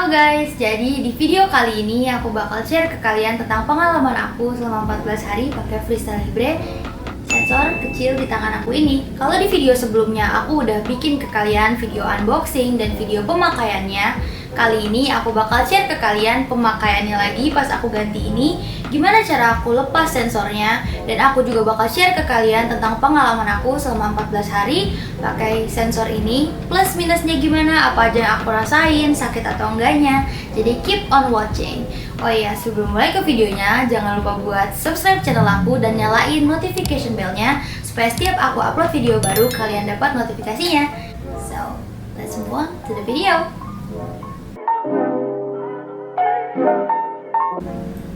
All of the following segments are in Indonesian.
Halo guys, jadi di video kali ini aku bakal share ke kalian tentang pengalaman aku selama 14 hari pakai Freestyle Libre sensor kecil di tangan aku ini. Kalau di video sebelumnya aku udah bikin ke kalian video unboxing dan video pemakaiannya, kali ini aku bakal share ke kalian pemakaiannya lagi pas aku ganti ini, gimana cara aku lepas sensornya, dan aku juga bakal share ke kalian tentang pengalaman aku selama 14 hari pakai sensor ini, plus minusnya gimana, apa aja yang aku rasain, sakit atau enggaknya. Jadi keep on watching. Oh iya, sebelum mulai ke videonya, jangan lupa buat subscribe channel aku dan nyalain notification bellnya supaya setiap aku upload video baru kalian dapat notifikasinya. So, let's move on to the video.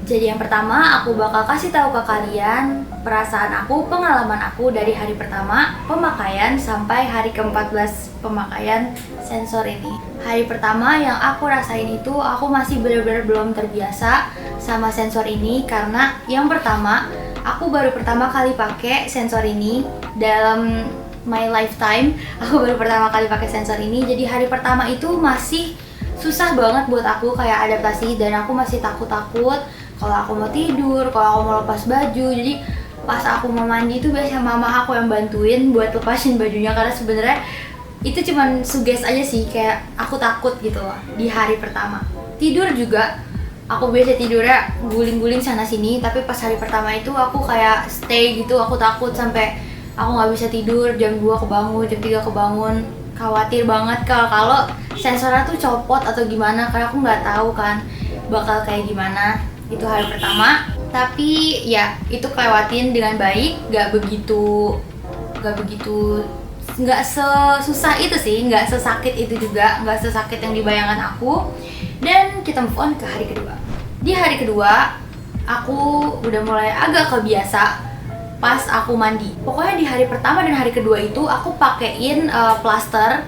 Jadi yang pertama aku bakal kasih tahu ke kalian perasaan aku, pengalaman aku dari hari pertama pemakaian sampai hari ke-14 pemakaian sensor ini. Hari pertama yang aku rasain itu aku masih benar-benar belum terbiasa sama sensor ini, karena yang pertama aku baru pertama kali pakai sensor ini dalam my lifetime. Aku baru pertama kali pakai sensor ini, jadi hari pertama itu masih susah banget buat aku kayak adaptasi, dan aku masih takut-takut kalau aku mau tidur, kalau aku mau lepas baju. Jadi pas aku mau mandi itu biasanya mama aku yang bantuin buat lepasin bajunya, karena sebenarnya itu cuman suges aja sih, kayak aku takut gitu loh di hari pertama. Tidur juga aku biasa tidurnya guling-guling sana sini, tapi pas hari pertama itu aku kayak stay gitu, aku takut sampai aku nggak bisa tidur, jam 2 kebangun, jam 3 kebangun, khawatir banget kalau sensornya tuh copot atau gimana, karena aku nggak tahu kan bakal kayak gimana. Itu hari pertama, tapi ya itu kelewatin dengan baik, nggak sesusah itu sih, nggak sesakit itu juga, nggak sesakit yang dibayangkan aku. Dan kita move on ke hari kedua. Di hari kedua aku udah mulai agak kebiasa pas aku mandi. Pokoknya di hari pertama dan hari kedua itu aku pakein plaster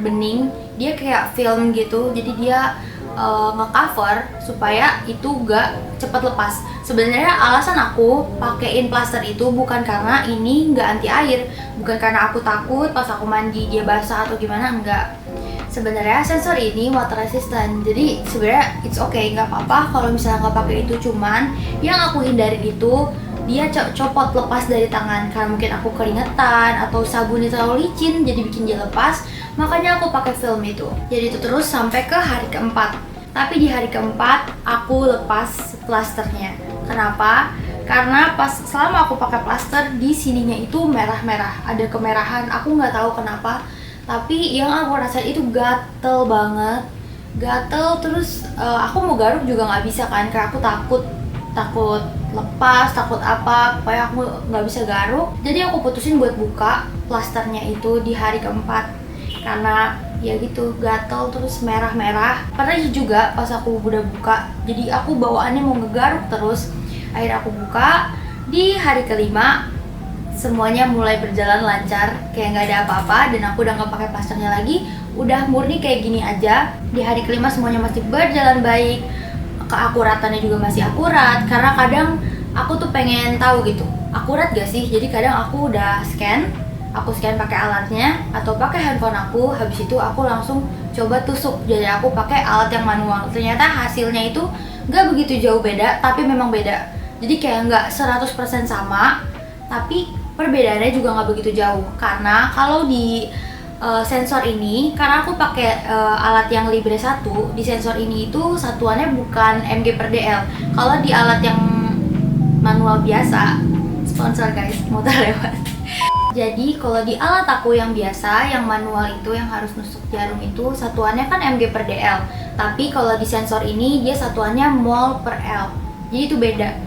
bening, dia kayak film gitu, jadi dia ngecover supaya itu gak cepet lepas. Sebenarnya alasan aku pakein plaster itu bukan karena ini nggak anti air, bukan karena aku takut pas aku mandi dia basah atau gimana, enggak. Sebenarnya sensor ini water resistant, jadi sebenarnya it's okay, nggak apa-apa kalau misalnya nggak pakai itu. Cuman yang aku hindarin itu dia copot lepas dari tangan, karena mungkin aku keringetan atau sabunnya terlalu licin jadi bikin dia lepas. Makanya aku pakai film itu. Jadi itu terus sampai ke hari keempat. Tapi di hari keempat aku lepas plasternya. Kenapa? Karena pas selama aku pakai plaster di sininya itu merah-merah, ada kemerahan. Aku nggak tahu kenapa. Tapi yang aku rasain itu gatel banget, gatel terus. Aku mau garuk juga nggak bisa kan, karena aku takut lepas, takut apa, pokoknya aku nggak bisa garuk. Jadi aku putusin buat buka plasternya itu di hari keempat, karena ya gitu gatel terus merah-merah. Pernah juga pas aku udah buka, jadi aku bawaannya mau ngegaruk terus. Akhirnya aku buka di hari kelima, semuanya mulai berjalan lancar, kayak nggak ada apa-apa, dan aku udah nggak pakai plasternya lagi, udah murni kayak gini aja. Di hari kelima semuanya masih berjalan baik, keakuratannya juga masih akurat, karena kadang aku tuh pengen tahu gitu akurat gak sih. Jadi kadang aku udah scan pakai alatnya atau pakai handphone aku, habis itu aku langsung coba tusuk. Jadi aku pakai alat yang manual, ternyata hasilnya itu nggak begitu jauh beda, tapi memang beda. Jadi kayak nggak 100% sama, tapi perbedaannya juga nggak begitu jauh. Karena kalau di sensor ini, karena aku pakai alat yang Libre 1, di sensor ini itu satuannya bukan mg/dl. Kalau di alat yang manual biasa, sponsor guys, motor lewat. Jadi kalau di alat aku yang biasa, yang manual itu, yang harus nusuk jarum itu, satuannya kan mg/dl. Tapi kalau di sensor ini dia satuannya mol/l. Jadi itu beda.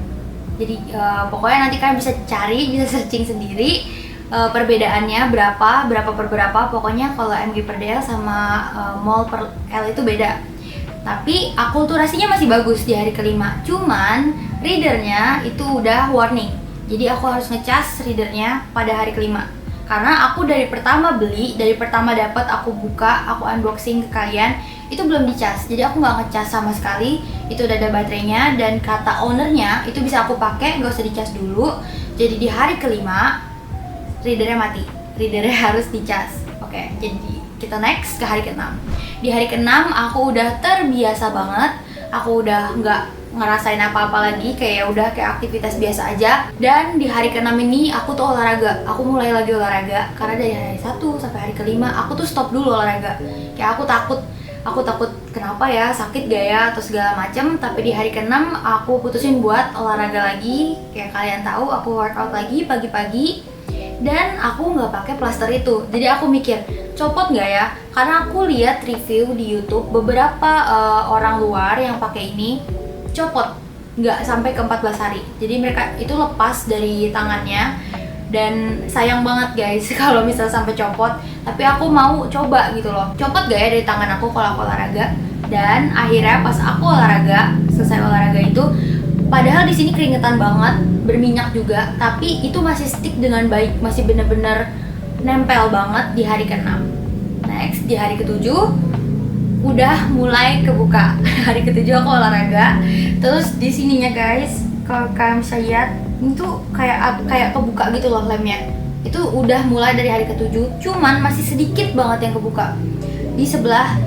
Jadi pokoknya nanti kalian bisa cari, bisa searching sendiri perbedaannya berapa per berapa. Pokoknya kalau mg/dl sama mol/l itu beda. Tapi akulturasinya masih bagus di hari kelima. Cuman readernya itu udah warning. Jadi aku harus ngecas readernya pada hari kelima. Karena aku dari pertama beli, dari pertama dapat, aku buka, aku unboxing ke kalian, itu belum dicas. Jadi aku nggak ngecas sama sekali. Itu udah ada baterainya, dan kata ownernya itu bisa aku pakai, nggak usah dicas dulu. Jadi di hari kelima readernya mati, readernya harus dicas. Oke, jadi kita next ke hari ke-6. Di hari ke-6 aku udah terbiasa banget, aku udah nggak ngerasain apa-apa lagi, kayak udah kayak aktivitas biasa aja. Dan di hari ke-6 ini aku tuh olahraga, aku mulai lagi olahraga karena dari hari 1 sampai hari ke-5 aku tuh stop dulu olahraga. Kayak aku takut kenapa ya, sakit gak ya atau segala macem. Tapi di hari ke-6 aku putusin buat olahraga lagi. Kayak kalian tahu aku workout lagi pagi-pagi dan aku nggak pakai plaster itu. Jadi aku mikir copot nggak ya, karena aku lihat review di YouTube beberapa orang luar yang pakai ini copot nggak sampai ke 14 hari. Jadi mereka itu lepas dari tangannya dan sayang banget guys kalau misal sampai copot. Tapi aku mau coba gitu loh, copot gak ya dari tangan aku kalau aku olahraga. Dan akhirnya pas aku olahraga, selesai olahraga itu, padahal di sini keringetan banget, berminyak juga, tapi itu masih stick dengan baik, masih bener-bener nempel banget di hari ke-6. Next, di hari ke-7 udah mulai kebuka. Hari ke-7 aku olahraga. Terus di sininya guys, kalau kalian bisa lihat, itu kayak kebuka gitu loh lemnya. Itu udah mulai dari hari ke-7, cuman masih sedikit banget yang kebuka. Di sebelah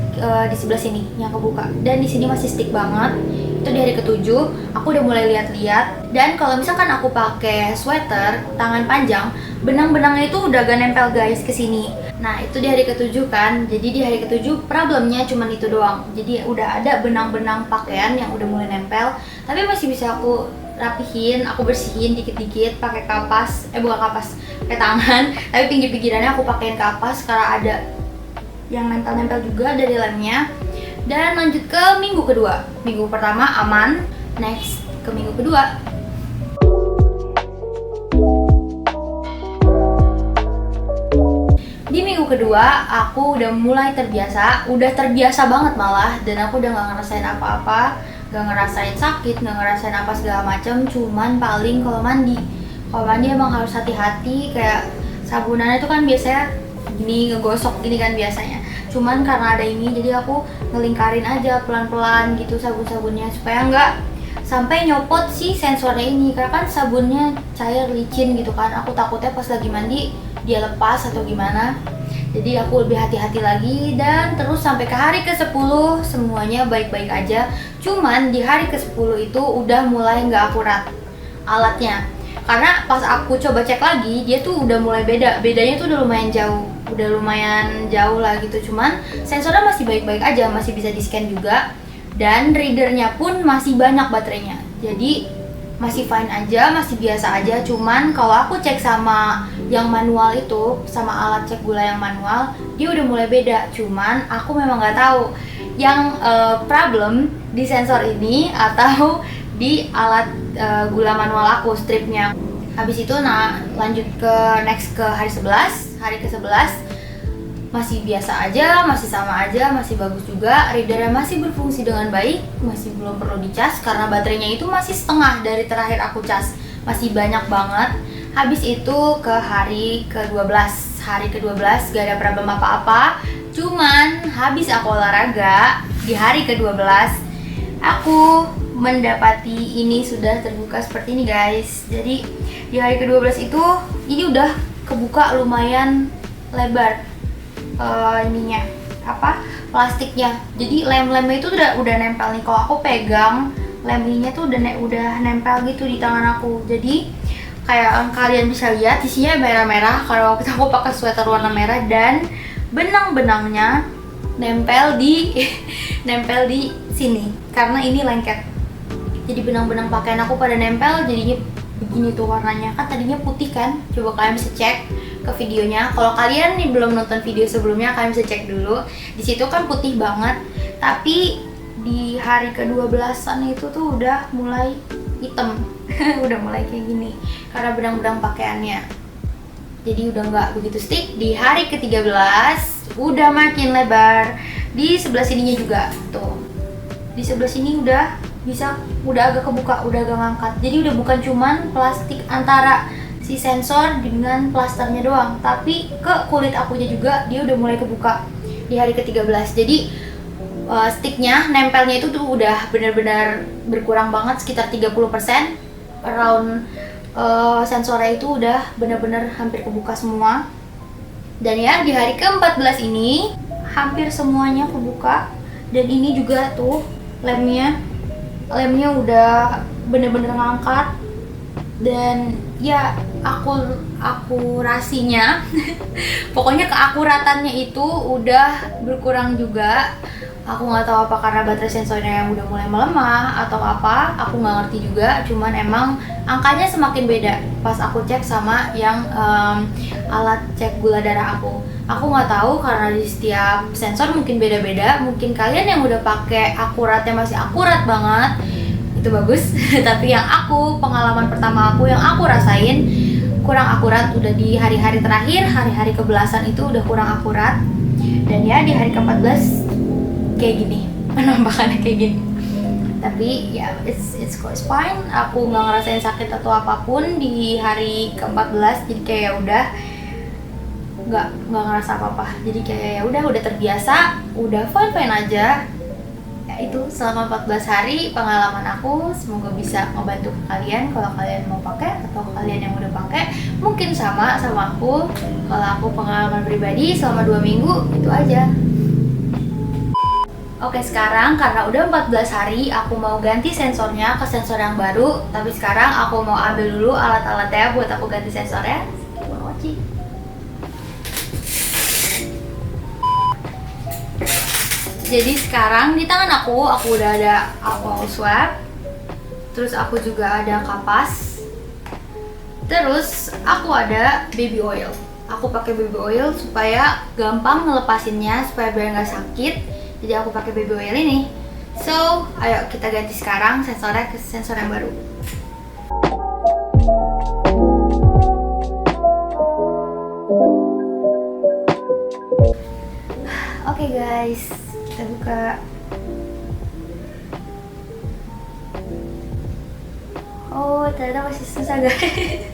sini yang kebuka, dan di sini masih stick banget. Itu di hari ke-7 aku udah mulai lihat-lihat. Dan kalau misalkan aku pakai sweater tangan panjang, benang-benangnya itu udah gak nempel guys ke sini. Nah itu di hari ke-7 kan. Jadi di hari ke-7 problemnya cuman itu doang. Jadi udah ada benang-benang pakaian yang udah mulai nempel, tapi masih bisa aku rapihin, aku bersihin dikit-dikit pakai kapas, bukan kapas, pakai tangan. Tapi pinggir-pinggirannya aku pakein kapas karena ada yang nempel-nempel juga dari lemnya. Dan lanjut ke minggu kedua. Minggu pertama aman, next ke minggu kedua. Di minggu kedua aku udah mulai terbiasa, udah terbiasa banget malah. Dan aku udah gak ngerasain apa-apa, gak ngerasain sakit, gak ngerasain apa segala macam. Cuman paling kalau mandi emang harus hati-hati. Kayak sabunannya itu kan biasanya gini, ngegosok gini kan biasanya. Cuman karena ada ini, jadi aku ngelingkarin aja pelan-pelan gitu sabun-sabunnya supaya nggak sampai nyopot si sensornya ini. Karena kan sabunnya cair, licin gitu kan. Aku takutnya pas lagi mandi dia lepas atau gimana. Jadi aku lebih hati-hati lagi. Dan terus sampai ke hari ke-10 semuanya baik-baik aja. Cuman di hari ke-10 itu udah mulai nggak akurat alatnya. Karena pas aku coba cek lagi, dia tuh udah mulai bedanya tuh udah lumayan jauh lah gitu. Cuman sensornya masih baik-baik aja, masih bisa di-scan juga. Dan readernya pun masih banyak baterainya. Jadi masih fine aja, masih biasa aja. Cuman kalau aku cek sama yang manual itu, sama alat cek gula yang manual, dia udah mulai beda. Cuman aku memang nggak tahu yang problem di sensor ini atau di alat gula manual aku, stripnya. Habis itu lanjut ke next ke hari 11. Hari ke-11 masih biasa aja, masih sama aja, masih bagus juga. Readernya masih berfungsi dengan baik, masih belum perlu dicas karena baterainya itu masih setengah dari terakhir aku cas, masih banyak banget. Habis itu ke hari ke-12. Hari ke-12 gak ada problem apa-apa. Cuman habis aku olahraga di hari ke-12, aku mendapati ini sudah terbuka seperti ini guys. Jadi di hari ke-12 itu ini udah kebuka lumayan lebar ininya plastiknya. Jadi lem-lemnya itu udah nempel nih. Kalau aku pegang lem ininya tuh udah nempel gitu di tangan aku. Jadi kayak kalian bisa lihat isinya merah-merah kalau aku pakai sweater warna merah. Dan benang-benangnya nempel di sini karena ini lengket. Jadi benang-benang pakaian aku pada nempel, jadinya begini tuh warnanya. Kan tadinya putih kan, coba kalian bisa cek ke videonya. Kalau kalian nih belum nonton video sebelumnya, kalian bisa cek dulu. Di situ kan putih banget, tapi di hari ke-12an itu tuh udah mulai hitam. Udah mulai kayak gini karena benang-benang pakaiannya. Jadi udah nggak begitu stick. Di hari ke-13 udah makin lebar. Di sebelah sininya juga tuh. Di sebelah sini udah agak kebuka, udah agak ngangkat. Jadi udah bukan cuman plastik antara si sensor dengan plasternya doang, tapi ke kulit akunya juga dia udah mulai kebuka di hari ke-13. Jadi sticknya, nempelnya itu tuh udah benar-benar berkurang banget, sekitar 30%. Around sensornya itu udah benar-benar hampir kebuka semua. Dan ya di hari ke-14 ini hampir semuanya kebuka. Dan ini juga tuh lemnya udah bener-bener ngangkat. Dan ya akurasinya pokoknya keakuratannya itu udah berkurang juga. Aku nggak tahu apa karena baterai sensornya yang udah mulai melemah atau apa, aku nggak ngerti juga. Cuman emang angkanya semakin beda pas aku cek sama yang alat cek gula darah aku. Aku nggak tahu karena di setiap sensor mungkin beda-beda. Mungkin kalian yang udah pakai akuratnya masih akurat banget, itu bagus. Tapi yang pengalaman pertama aku yang aku rasain kurang akurat. Udah di hari-hari terakhir, hari-hari ke-11an itu udah kurang akurat. Dan ya di hari ke-14 kayak gini, penampakannya kayak gini. Tapi ya it's fine. Aku nggak ngerasain sakit atau apapun di hari ke-14. Jadi kayak ya udah nggak ngerasa apa-apa. Jadi kayak ya udah terbiasa, udah fine aja. Ya itu selama 14 hari pengalaman aku. Semoga bisa ngebantu kalian kalau kalian mau pakai atau kalian yang udah pakai mungkin sama aku. Kalau aku pengalaman pribadi selama 2 minggu itu aja. Oke, sekarang karena udah 14 hari aku mau ganti sensornya ke sensor yang baru. Tapi sekarang aku mau ambil dulu alat-alatnya buat aku ganti sensornya. Jadi sekarang di tangan aku udah ada alcohol swab. Terus aku juga ada kapas. Terus aku ada baby oil. Aku pakai baby oil supaya gampang ngelepasinnya, supaya biar nggak sakit. Jadi aku pakai baby oil ini. So, ayo kita ganti sekarang sensornya ke sensor yang baru. Oke guys, kita buka. Oh, ternyata masih susah guys.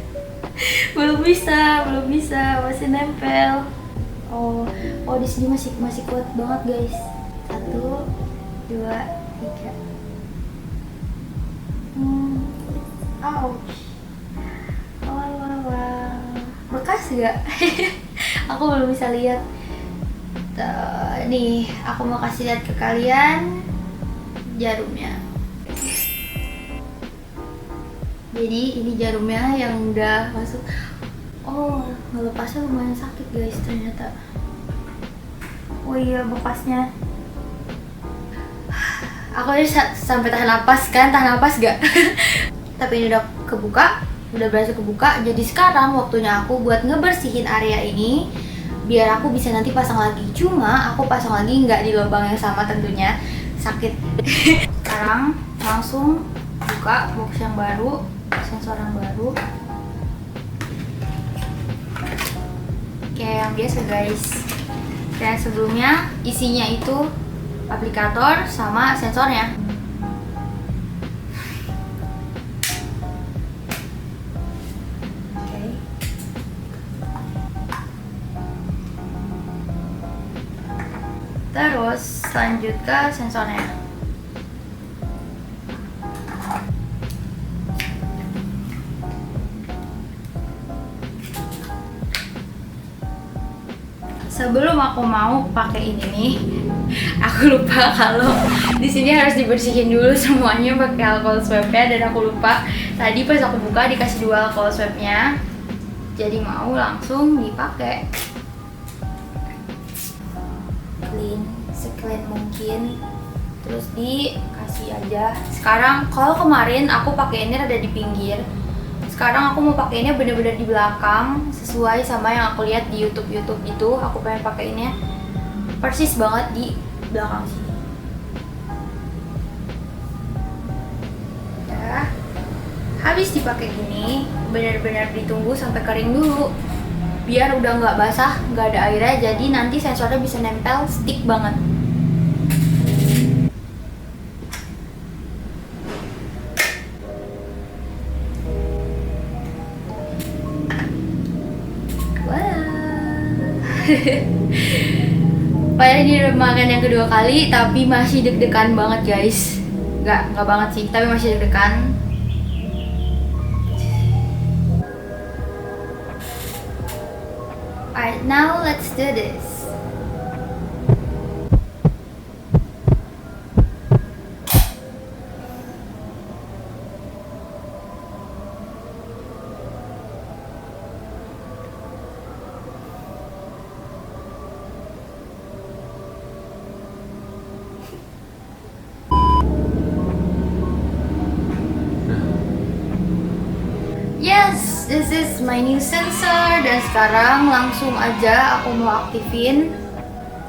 belum bisa, masih nempel. Oh, di sini masih kuat banget guys. 1, 2, 3. Ouch. Wah. Bekas gak? Aku belum bisa lihat. Nih, aku mau kasih lihat ke kalian jarumnya. Jadi ini jarumnya yang udah masuk. Oh, ngelepasnya lumayan sakit guys ternyata. Oh iya, bekasnya. Aku ini sampai tahan napas gak? Tapi ini udah kebuka, udah berhasil kebuka. Jadi sekarang waktunya aku buat ngebersihin area ini biar aku bisa nanti pasang lagi. Cuma aku pasang lagi nggak di lubang yang sama tentunya, sakit. Sekarang langsung buka box yang baru, sensor yang baru. Kayak yang biasa guys. Dan sebelumnya isinya itu aplikator sama sensornya. Oke. Terus lanjut ke sensornya. Sebelum aku mau pakai ini nih, aku lupa kalau di sini harus dibersihin dulu semuanya pakai alcohol swabnya, dan aku lupa tadi pas aku buka dikasih 2 alcohol swabnya, jadi mau langsung dipakai. Clean seclean mungkin, terus dikasih aja. Sekarang kalau kemarin aku pakainya ada di pinggir, sekarang aku mau pakainya bener-bener di belakang sesuai sama yang aku lihat di YouTube gitu. Aku pengen pakainya persis banget di belakang sini. Ya, habis dipakai gini, bener-bener ditunggu sampai kering dulu, biar udah nggak basah, nggak ada airnya, jadi nanti sensornya bisa nempel stick banget. Padahal ini udah makan yang kedua kali, tapi masih deg-degan banget guys. Nggak banget sih, tapi masih deg-degan. Alright, now let's do this. this is my new sensor dan sekarang langsung aja aku mau aktifin.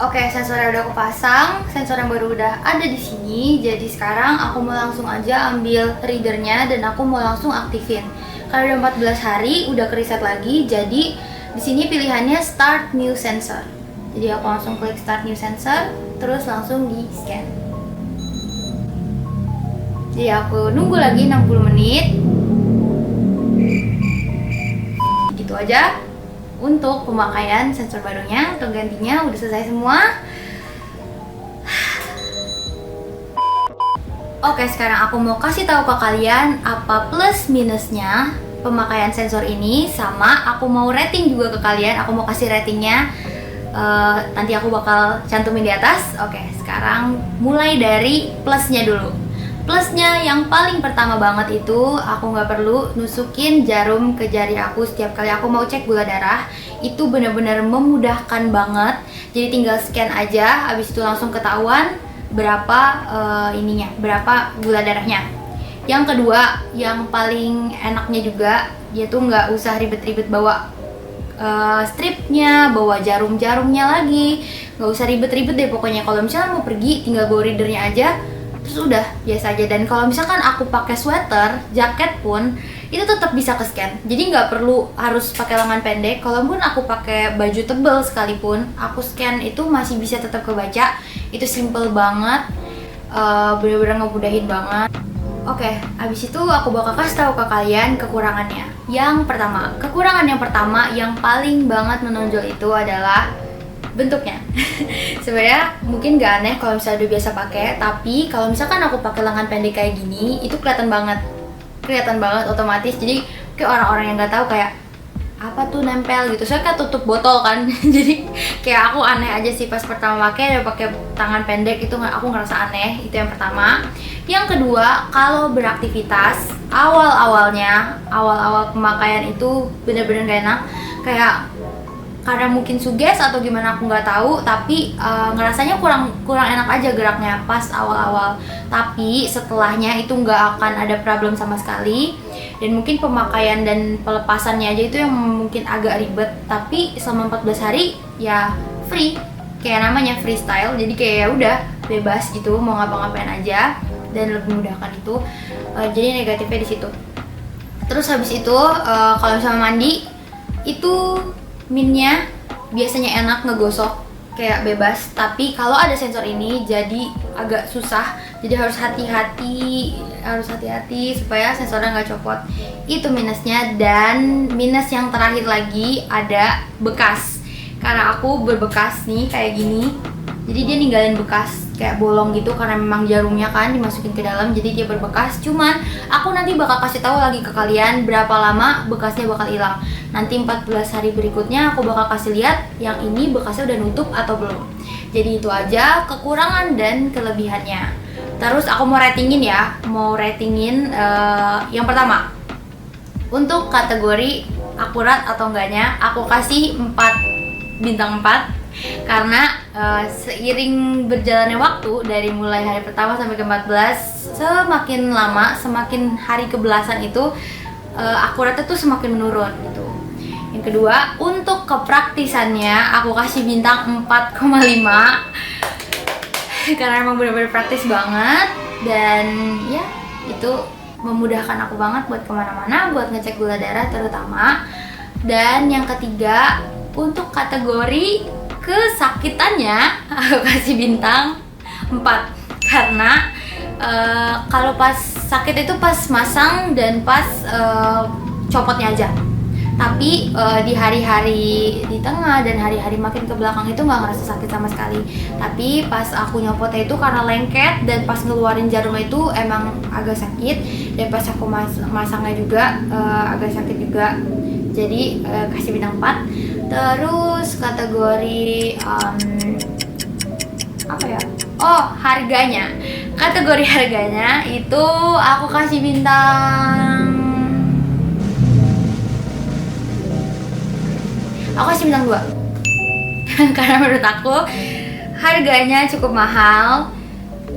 Oke, sensornya udah aku pasang, sensor yang baru udah ada di sini. Jadi sekarang aku mau langsung aja ambil readernya dan aku mau langsung aktifin. Karena udah 14 hari, udah kereset lagi. Jadi di sini pilihannya start new sensor. Jadi aku langsung klik start new sensor, terus langsung di scan. Jadi aku nunggu lagi 60 menit. Gitu aja untuk pemakaian sensor barunya. Untuk gantinya udah selesai semua. Oke, sekarang aku mau kasih tahu ke kalian apa plus minusnya pemakaian sensor ini, sama aku mau rating juga ke kalian. Aku mau kasih ratingnya, nanti aku bakal cantumin di atas. Oke, sekarang mulai dari plusnya dulu. Plusnya yang paling pertama banget itu aku nggak perlu nusukin jarum ke jari aku setiap kali aku mau cek gula darah. Itu benar-benar memudahkan banget. Jadi tinggal scan aja, habis itu langsung ketahuan berapa berapa gula darahnya. Yang kedua, yang paling enaknya juga, dia tuh nggak usah ribet-ribet bawa stripnya, bawa jarum-jarumnya lagi. Nggak usah ribet-ribet deh pokoknya. Kalau misalnya mau pergi, tinggal bawa readernya aja, terus udah biasa aja. Dan kalau misalkan aku pakai sweater, jaket pun itu tetap bisa ke scan. Jadi nggak perlu harus pakai lengan pendek. Kalaupun aku pakai baju tebal sekalipun, aku scan itu masih bisa tetap kebaca. Itu simple banget, bener-bener ngemudahin banget. Oke, abis itu aku bakal kasih tahu ke kalian kekurangannya. Yang pertama, kekurangan yang pertama yang paling banget menonjol itu adalah bentuknya. Sebenarnya mungkin gak aneh kalau misalnya udah biasa pakai, tapi kalau misalkan aku pakai lengan pendek kayak gini, itu kelihatan banget otomatis. Jadi kayak orang-orang yang nggak tahu kayak apa tuh nempel gitu. Soalnya kan tutup botol kan. Jadi kayak aku aneh aja sih pas pertama pakai tangan pendek, itu aku ngerasa aneh. Itu yang pertama. Yang kedua, kalau beraktivitas awal pemakaian itu bener-bener gak enak. Kayak karena mungkin suges atau gimana aku nggak tahu, tapi ngerasanya kurang enak aja geraknya pas awal-awal. Tapi setelahnya itu nggak akan ada problem sama sekali. Dan mungkin pemakaian dan pelepasannya aja itu yang mungkin agak ribet. Tapi selama 14 hari ya free, kayak namanya freestyle. Jadi kayak ya udah bebas gitu, mau ngapa-ngapain aja dan lebih memudahkan itu. Jadi negatifnya di situ. Terus habis itu kalau misalnya mandi itu minnya biasanya enak ngegosok kayak bebas, tapi kalau ada sensor ini jadi agak susah. Jadi harus hati-hati supaya sensornya nggak copot. Itu minusnya. Dan minus yang terakhir lagi ada bekas. Karena aku berbekas nih kayak gini, jadi dia ninggalin bekas kayak bolong gitu karena memang jarumnya kan dimasukin ke dalam, jadi dia berbekas. Cuman aku nanti bakal kasih tahu lagi ke kalian berapa lama bekasnya bakal hilang. Nanti 14 hari berikutnya aku bakal kasih lihat yang ini bekasnya udah nutup atau belum. Jadi itu aja kekurangan dan kelebihannya. Terus aku mau ratingin yang pertama. Untuk kategori akurat atau enggaknya, aku kasih 4 bintang 4. Karena seiring berjalannya waktu dari mulai hari pertama sampai ke 14, semakin lama, semakin hari kebelasan itu akuratnya tuh semakin menurun gitu. Yang kedua, untuk kepraktisannya aku kasih bintang 4,5 karena emang benar-benar praktis banget. Dan ya itu memudahkan aku banget buat kemana-mana, buat ngecek gula darah terutama. Dan yang ketiga, untuk kategori kesakitannya aku kasih bintang 4 karena kalau pas sakit itu pas masang dan pas copotnya aja. Tapi di hari-hari di tengah dan hari-hari makin ke belakang itu nggak ngerasa sakit sama sekali. Tapi pas aku nyopotnya itu karena lengket dan pas ngeluarin jarumnya itu emang agak sakit. Dan pas aku masangnya juga agak sakit juga. Jadi kasih bintang 4. Terus kategori apa ya? Oh, harganya. Kategori harganya itu aku kasih bintang 2. Karena menurut aku harganya cukup mahal.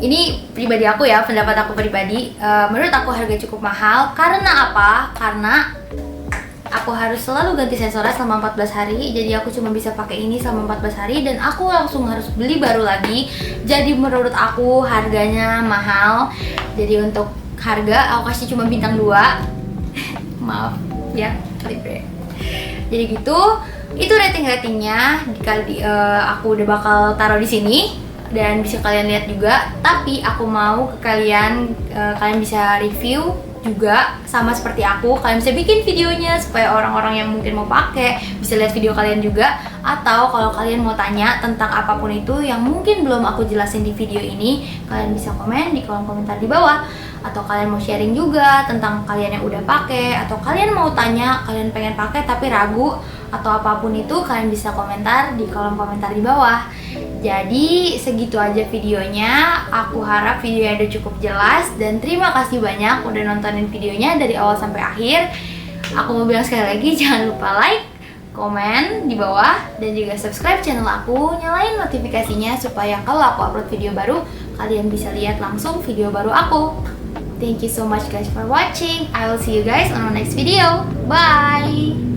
Ini pribadi aku ya, pendapat aku pribadi. Menurut aku harga cukup mahal. Karena apa? Karena aku harus selalu ganti sensornya selama 14 hari. Jadi aku cuma bisa pakai ini selama 14 hari dan aku langsung harus beli baru lagi. Jadi menurut aku harganya mahal. Jadi untuk harga aku kasih cuma bintang 2. Maaf ya, Libre. Jadi gitu, itu ratingnya. Aku udah bakal taruh di sini dan bisa kalian lihat juga. Tapi aku mau ke kalian bisa review juga sama seperti aku. Kalian bisa bikin videonya supaya orang-orang yang mungkin mau pakai bisa lihat video kalian juga. Atau kalau kalian mau tanya tentang apapun itu yang mungkin belum aku jelasin di video ini, kalian bisa komen di kolom komentar di bawah. Atau kalian mau sharing juga tentang kalian yang udah pakai, atau kalian mau tanya kalian pengen pakai tapi ragu, atau apapun itu kalian bisa komentar di kolom komentar di bawah. Jadi segitu aja videonya. Aku harap videonya udah cukup jelas dan terima kasih banyak udah nontonin videonya dari awal sampai akhir. Aku mau bilang sekali lagi, jangan lupa like, komen di bawah, dan juga subscribe channel aku, nyalain notifikasinya supaya kalau aku upload video baru kalian bisa lihat langsung video baru aku. Thank you so much guys for watching. I will see you guys on our next video. Bye.